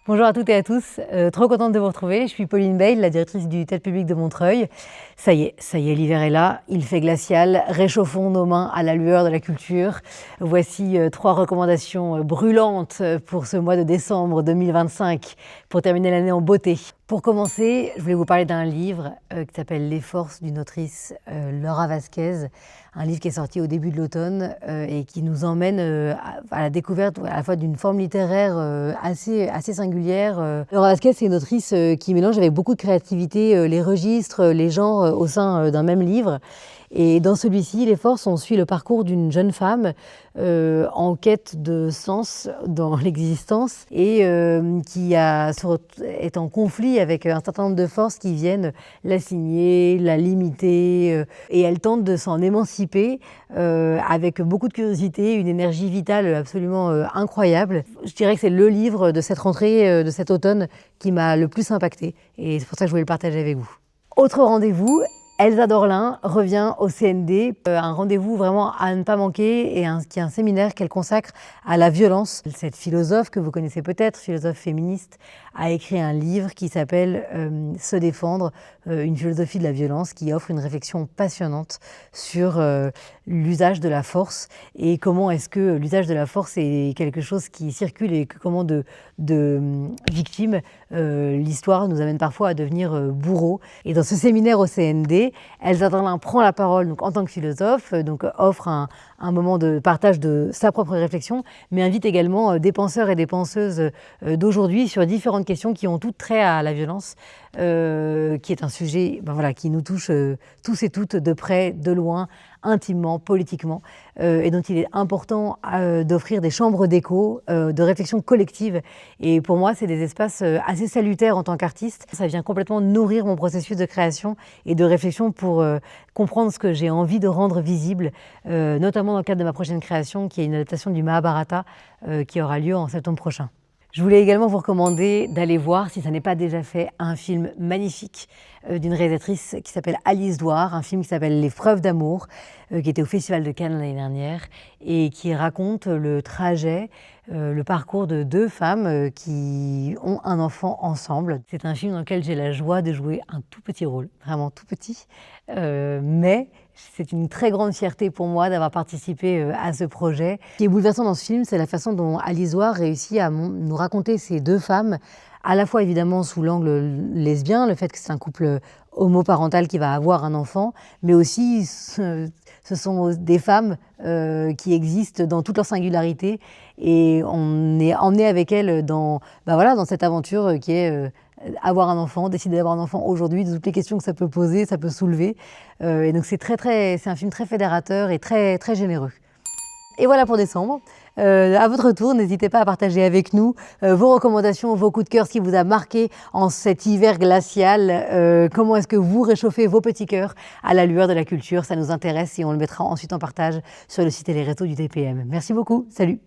Bonjour à toutes et à tous, trop contente de vous retrouver. Je suis Pauline Bayle, la directrice du Théâtre Public de Montreuil. Ça y est, l'hiver est là, il fait glacial. Réchauffons nos mains à la lueur de la culture. Voici 3 recommandations brûlantes pour ce mois de décembre 2025, pour terminer l'année en beauté. Pour commencer, je voulais vous parler d'un livre qui s'appelle Les forces d'une autrice, Laura Vasquez. Un livre qui est sorti au début de l'automne et qui nous emmène à la découverte à la fois d'une forme littéraire assez singulière. Laura Vasquez, c'est une autrice qui mélange avec beaucoup de créativité les registres, les genres au sein d'un même livre. Et dans celui-ci, Les Forces, on suit le parcours d'une jeune femme en quête de sens dans l'existence et qui est en conflit avec un certain nombre de forces qui viennent l'assigner, la limiter. Et elle tente de s'en émanciper avec beaucoup de curiosité, une énergie vitale absolument incroyable. Je dirais que c'est le livre de cette rentrée, de cet automne, qui m'a le plus impacté. Et c'est pour ça que je voulais le partager avec vous. Autre rendez-vous, Elsa Dorlin revient au CND, un rendez-vous vraiment à ne pas manquer et qui est un séminaire qu'elle consacre à la violence. Cette philosophe que vous connaissez peut-être, philosophe féministe, a écrit un livre qui s'appelle Se défendre, une philosophie de la violence, qui offre une réflexion passionnante sur l'usage de la force et comment est-ce que l'usage de la force est quelque chose qui circule et comment de victimes l'histoire nous amène parfois à devenir bourreaux. Et dans ce séminaire au CND, Elsa Dorlin prend la parole donc, en tant que philosophe, donc offre un moment de partage de sa propre réflexion, mais invite également des penseurs et des penseuses d'aujourd'hui sur différentes questions qui ont toutes trait à la violence, qui est un sujet qui nous touche tous et toutes de près, de loin, intimement, politiquement, et dont il est important d'offrir des chambres d'écho, de réflexion collective. Et pour moi, c'est des espaces assez salutaires en tant qu'artiste. Ça vient complètement nourrir mon processus de création et de réflexion pour comprendre ce que j'ai envie de rendre visible, notamment dans le cadre de ma prochaine création, qui est une adaptation du Mahabharata, qui aura lieu en septembre prochain. Je voulais également vous recommander d'aller voir, si ça n'est pas déjà fait, un film magnifique d'une réalisatrice qui s'appelle Alice Douard, un film qui s'appelle Les Preuves d'amour, qui était au Festival de Cannes l'année dernière et qui raconte le trajet, le parcours de 2 femmes qui ont un enfant ensemble. C'est un film dans lequel j'ai la joie de jouer un tout petit rôle, vraiment tout petit, mais c'est une très grande fierté pour moi d'avoir participé à ce projet. Ce qui est bouleversant dans ce film, c'est la façon dont Alice Douard réussit à nous raconter ces 2 femmes, à la fois évidemment sous l'angle lesbien, le fait que c'est un couple homoparental qui va avoir un enfant, mais aussi ce sont des femmes qui existent dans toute leur singularité et on est emmené avec elles dans cette aventure qui est avoir un enfant, décider d'avoir un enfant aujourd'hui, de toutes les questions que ça peut poser, ça peut soulever. Et donc c'est un film très fédérateur et très, très généreux. Et voilà pour décembre. À votre tour, n'hésitez pas à partager avec nous vos recommandations, vos coups de cœur, ce qui vous a marqué en cet hiver glacial. Comment est-ce que vous réchauffez vos petits cœurs à la lueur de la culture? Ça nous intéresse et on le mettra ensuite en partage sur le site et les réseaux du TPM. Merci beaucoup. Salut.